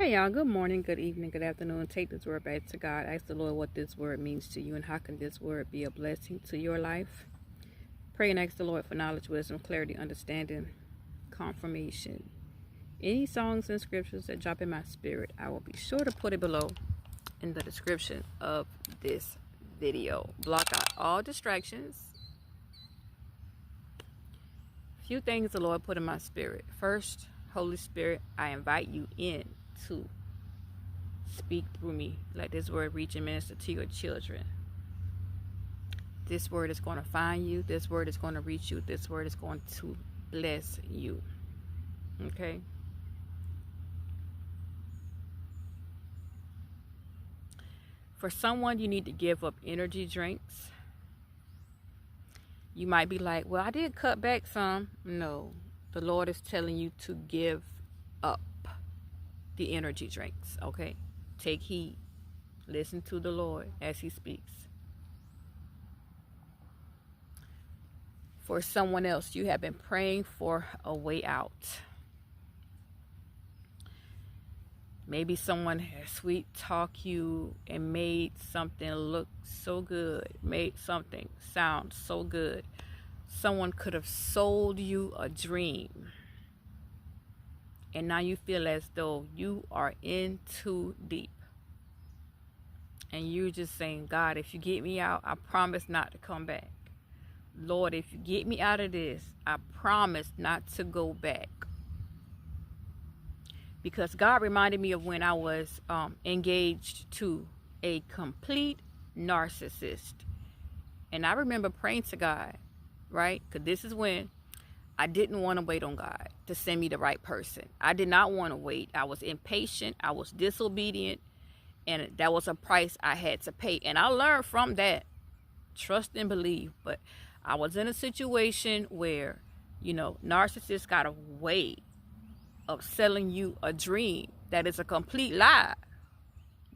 Hey y'all, good morning, good evening, good afternoon. Take this word back to God. Ask the Lord what this word means to you and how can this word be a blessing to your life. Pray and ask the Lord for knowledge, wisdom, clarity, understanding, confirmation. Any songs and scriptures that drop in my spirit, I will be sure to put it below in the description of this video. Block out all distractions. Few things the Lord put in my spirit. First, Holy Spirit, I invite you in to speak through me. Let this word reach and minister to your children. This word is going to find you. This word is going to reach you. This word is going to bless you. Okay? For someone, you need to give up energy drinks. You might be like, well, I did cut back some. No, the Lord is telling you to give up the energy drinks, okay? Take heed. Listen to the Lord as he speaks. For someone else, you have been praying for a way out. Maybe someone has sweet talked you and made something look so good, made something sound so good. Someone could have sold you a dream. And now you feel as though you are in too deep. And you're just saying, God, if you get me out, I promise not to come back. Lord, if you get me out of this, I promise not to go back. Because God reminded me of when I was engaged to a complete narcissist. And I remember praying to God, right? Because this is when I didn't want to wait on God to send me the right person. I did not want to wait. I was impatient. I was disobedient. And that was a price I had to pay. And I learned from that. Trust and believe. But I was in a situation where, narcissists got a way of selling you a dream that is a complete lie.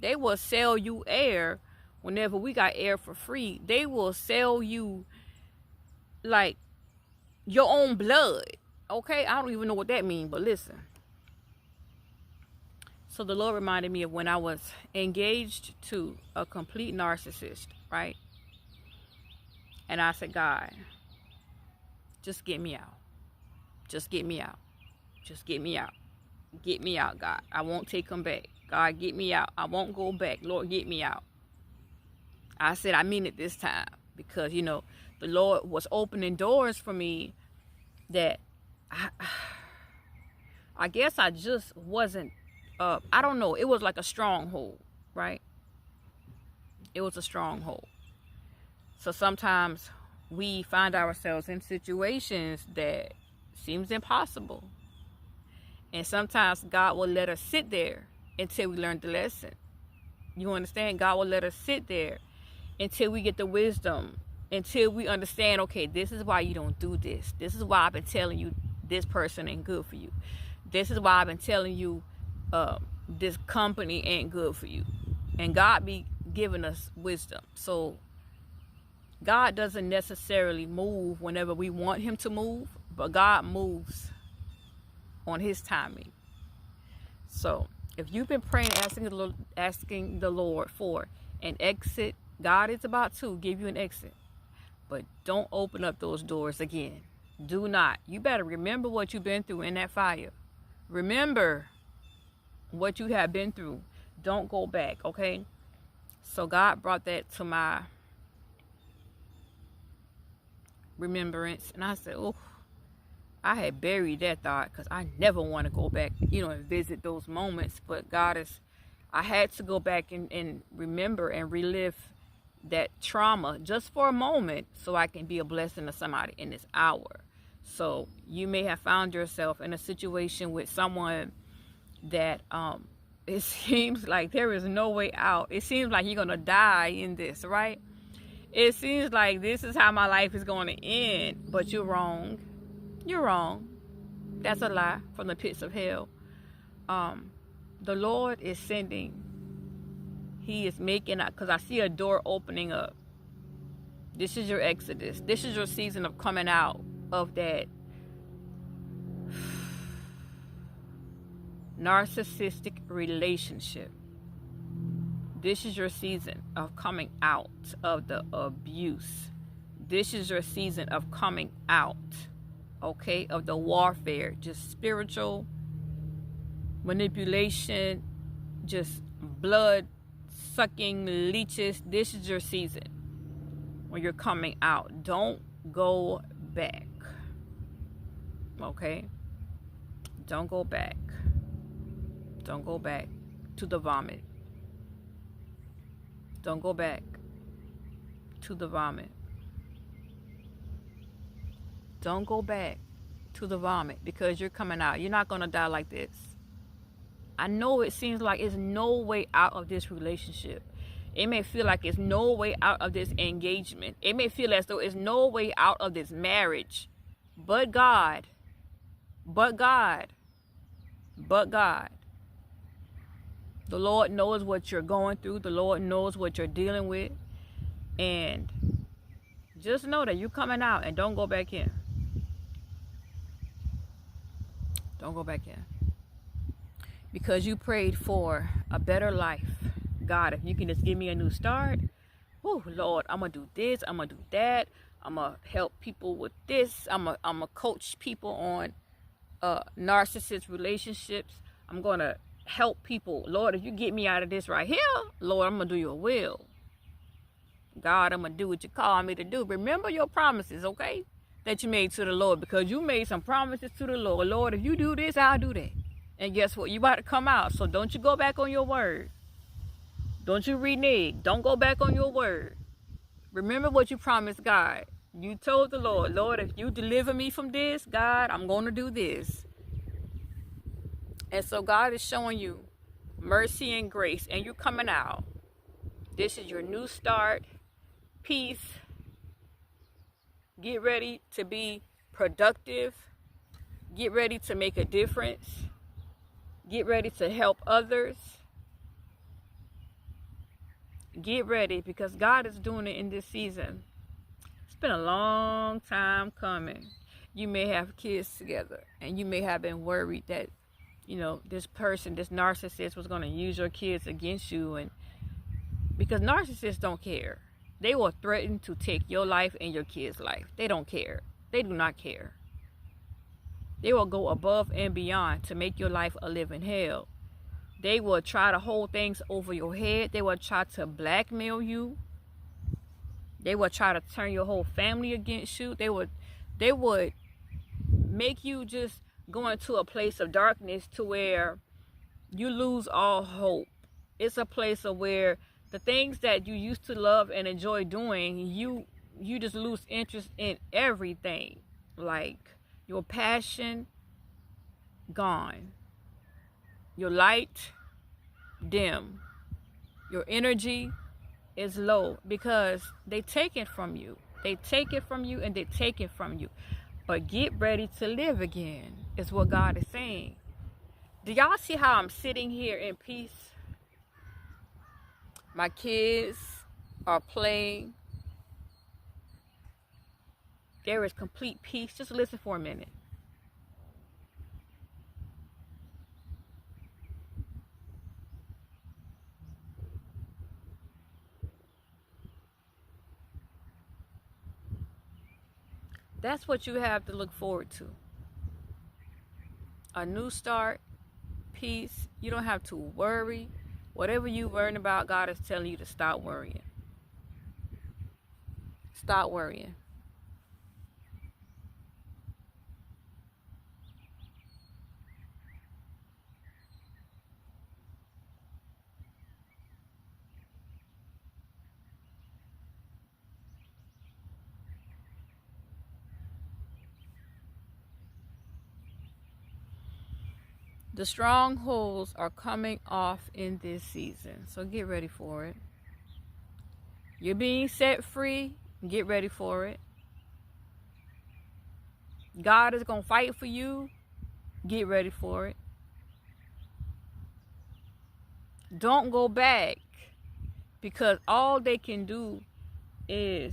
They will sell you air whenever we got air for free. They will sell you like your own blood. Okay? I don't even know what that means, but listen. So the Lord reminded me of when I was engaged to a complete narcissist, right? And I said, God, just get me out. Just get me out. Just get me out. Get me out, God. I won't take them back. God, get me out. I won't go back. Lord, get me out. I said, I mean it this time. Because, the Lord was opening doors for me that I guess I just wasn't, I don't know. It was like a stronghold, right? It was a stronghold. So sometimes we find ourselves in situations that seems impossible. And sometimes God will let us sit there until we learn the lesson. You understand? God will let us sit there until we get the wisdom, until we understand, okay, this is why you don't do this. This is why I've been telling you this person ain't good for you. This is why I've been telling you this company ain't good for you. And God be giving us wisdom. So God doesn't necessarily move whenever we want him to move, but God moves on his timing. So if you've been praying, asking the Lord for an exit, God is about to give you an exit. But don't open up those doors again. Do not. You better remember what you've been through in that fire. Remember what you have been through. Don't go back, okay? So God brought that to my remembrance. And I said, oh, I had buried that thought because I never want to go back, and visit those moments. But I had to go back and remember and relive that trauma just for a moment so I can be a blessing to somebody in this hour. So you may have found yourself in a situation with someone that it seems like there is no way out. It seems like you're going to die in this, right? It seems like this is how my life is going to end, but you're wrong. You're wrong. That's a lie from the pits of hell. The Lord is sending. He is making, because I see a door opening up. This is your exodus. This is your season of coming out of that narcissistic relationship. This is your season of coming out of the abuse. This is your season of coming out, okay, of the warfare, just spiritual manipulation, just blood sucking leeches. This is your season when you're coming out. Don't go back, okay? Don't go back. Don't go back to the vomit. Don't go back to the vomit. Don't go back to the vomit, because you're coming out. You're not going to die like this. I know it seems like it's no way out of this relationship. It may feel like it's no way out of this engagement. It may feel as though it's no way out of this marriage. But God, but God, but God. The Lord knows what you're going through. The Lord knows what you're dealing with. And just know that you're coming out, and don't go back in. Don't go back in. Because you prayed for a better life. God, if you can just give me a new start. Oh, Lord, I'm going to do this. I'm going to do that. I'm going to help people with this. I'm going to coach people on narcissist relationships. I'm going to help people. Lord, if you get me out of this right here, Lord, I'm going to do your will. God, I'm going to do what you call me to do. Remember your promises, okay, that you made to the Lord, because you made some promises to the Lord. Lord, if you do this, I'll do that. And guess what? You about to come out. So don't you go back on your word. Don't you renege. Don't go back on your word. Remember what you promised God. You told the Lord, Lord, if you deliver me from this, God, I'm going to do this. And so God is showing you mercy and grace, and you're coming out. This is your new start. Peace. Get ready to be productive. Get ready to make a difference. Get ready to help others. Get ready, because God is doing it in this season. It's been a long time coming. You may have kids together, and you may have been worried that, you know, this person, this narcissist was going to use your kids against you. And because narcissists don't care. They will threaten to take your life and your kids' life. They don't care. They do not care. They will go above and beyond to make your life a living hell. They will try to hold things over your head. They will try to blackmail you. They will try to turn your whole family against you. They would make you just go into a place of darkness to where you lose all hope. It's a place of where the things that you used to love and enjoy doing, you just lose interest in everything. Like your passion, gone. Your light, dim. Your energy is low, because they take it from you. They take it from you, and they take it from you. But get ready to live again, is what God is saying. Do y'all see how I'm sitting here in peace? My kids are playing. There is complete peace. Just listen for a minute. That's what you have to look forward to. A new start, peace. You don't have to worry. Whatever you worrying about, God is telling you to stop worrying. Stop worrying. The strongholds are coming off in this season, so get ready for it. You're being set free. Get ready for it. God is going to fight for you. Get ready for it. Don't go back, because all they can do is,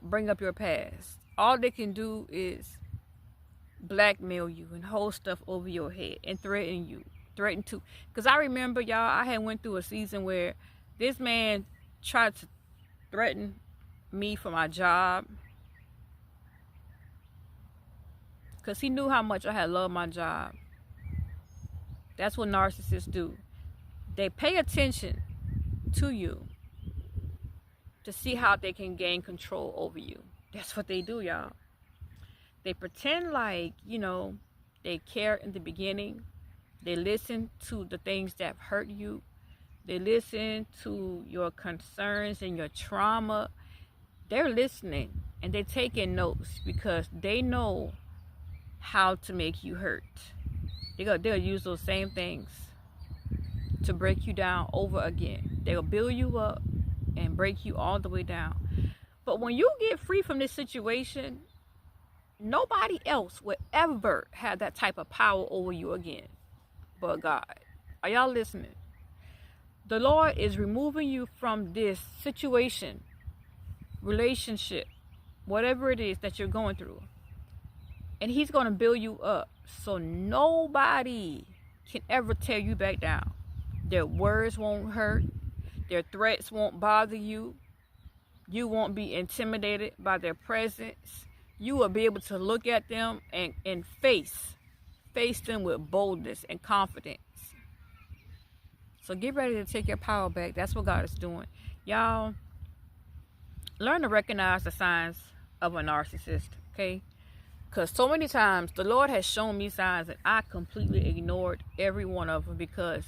bring up your past. All they can do is blackmail you and hold stuff over your head and threaten to. Because I remember, y'all, I had went through a season where this man tried to threaten me for my job, because he knew how much I had loved my job. That's what narcissists do. They pay attention to you to see how they can gain control over you. That's what they do, y'all. They pretend like, they care in the beginning. They listen to the things that hurt you. They listen to your concerns and your trauma. They're listening and they're taking notes because they know how to make you hurt. They'll use those same things to break you down over again. They'll build you up and break you all the way down. But when you get free from this situation, nobody else will ever have that type of power over you again but God. Are y'all listening? The Lord is removing you from this situation, relationship, whatever it is that you're going through. And He's going to build you up so nobody can ever tear you back down. Their words won't hurt. Their threats won't bother you. You won't be intimidated by their presence. You will be able to look at them and face them with boldness and confidence. So get ready to take your power back. That's what God is doing. Y'all, learn to recognize the signs of a narcissist, okay? Because so many times the Lord has shown me signs and I completely ignored every one of them because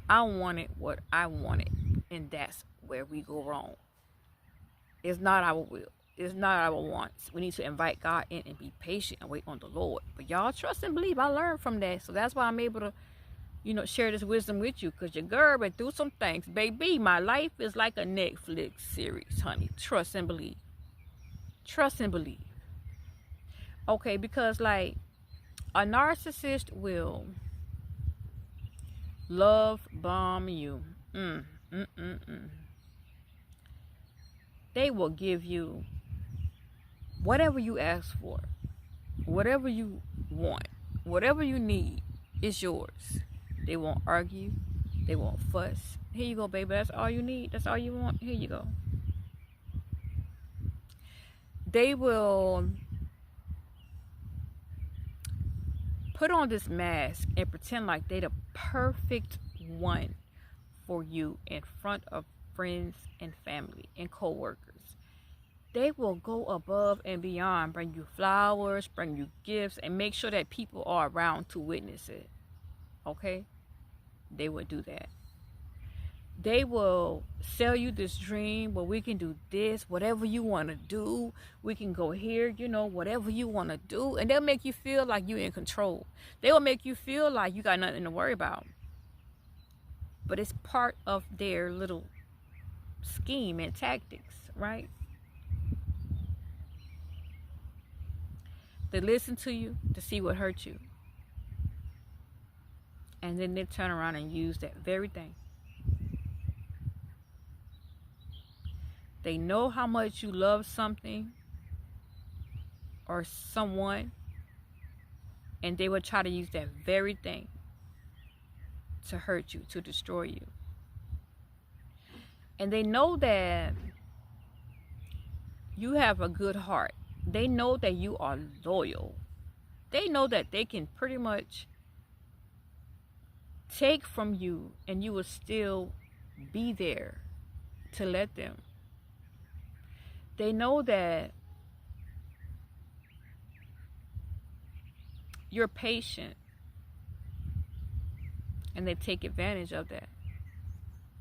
I wanted what I wanted. And that's where we go wrong. It's not our will. It's not our wants. We need to invite God in and be patient and wait on the Lord. But y'all trust and believe. I learned from that. So that's why I'm able to, share this wisdom with you. Because your girl been through some things. Baby, my life is like a Netflix series, honey. Trust and believe. Trust and believe. Okay, because like a narcissist will love bomb you. They will give you whatever you ask for, whatever you want, whatever you need is yours. They won't argue. They won't fuss. Here you go, baby. That's all you need. That's all you want. Here you go. They will put on this mask and pretend like they're the perfect one for you in front of friends and family and co-workers. They will go above and beyond, bring you flowers, bring you gifts, and make sure that people are around to witness it. Okay? They will do that. They will sell you this dream where we can do this, whatever you want to do. We can go here, whatever you want to do. And they'll make you feel like you're in control. They will make you feel like you got nothing to worry about. But it's part of their little scheme and tactics, right? They listen to you to see what hurt you. And then they turn around and use that very thing. They know how much you love something or someone, and they will try to use that very thing to hurt you, to destroy you. And they know that you have a good heart. They know that you are loyal. They know that they can pretty much take from you and you will still be there to let them. They know that you're patient and they take advantage of that.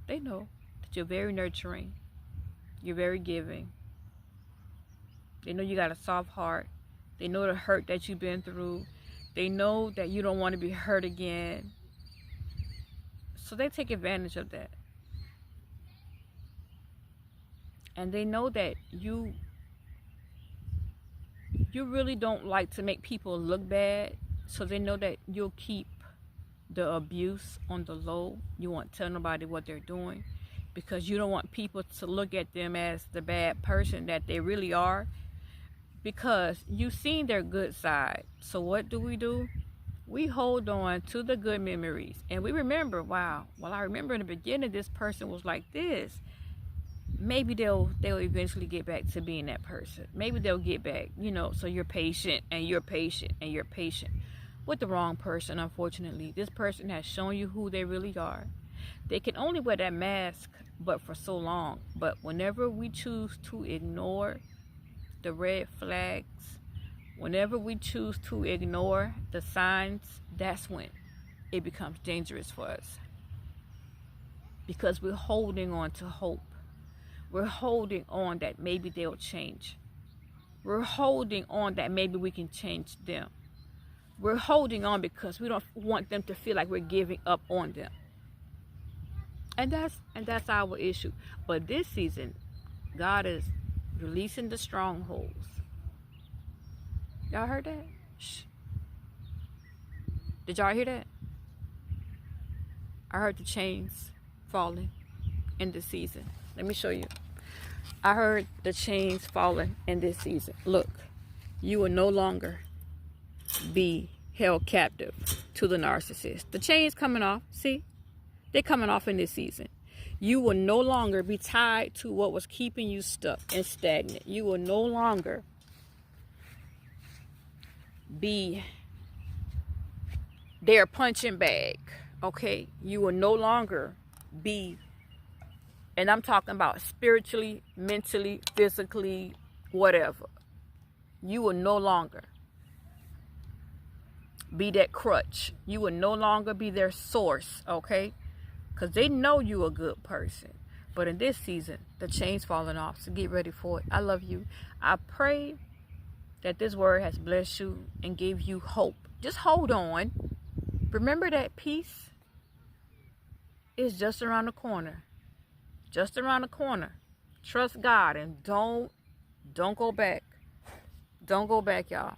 They know that you're very nurturing. You're very giving. They know you got a soft heart. They know the hurt that you've been through. They know that you don't want to be hurt again. So they take advantage of that. And they know that you really don't like to make people look bad. So they know that you'll keep the abuse on the low. You won't tell nobody what they're doing because you don't want people to look at them as the bad person that they really are. because you've seen their good side. So what do? We hold on to the good memories, and we remember, wow, well, I remember in the beginning this person was like this. Maybe they'll eventually get back to being that person. Maybe they'll get back, so you're patient and you're patient and you're patient with the wrong person. Unfortunately, this person has shown you who they really are. They can only wear that mask but for so long. But whenever we choose to ignore the red flags, whenever we choose to ignore the signs, that's when it becomes dangerous for us, because we're holding on to hope. We're holding on that maybe they'll change. We're holding on that maybe we can change them. We're holding on because we don't want them to feel like we're giving up on them. And that's our issue. But this season, God is releasing the strongholds. Y'all heard that? Shh. Did y'all hear that? I heard the chains falling in this season. Let me show you. I heard the chains falling in this season. Look, you will no longer be held captive to the narcissist. The chains coming off. See? They're coming off in this season. You will no longer be tied to what was keeping you stuck and stagnant. You will no longer be their punching bag. Okay? You will no longer be, and I'm talking about spiritually, mentally, physically, whatever. You will no longer be that crutch. You will no longer be their source, okay? Because they know you're a good person. But in this season, the chains falling off. So get ready for it. I love you. I pray that this word has blessed you and gave you hope. Just hold on. Remember that peace is just around the corner. Just around the corner. Trust God and don't go back. Don't go back, y'all.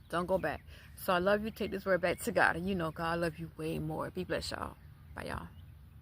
Don't go back. So I love you. Take this word back to God. And you know God love you way more. Be blessed, y'all. Bye, y'all.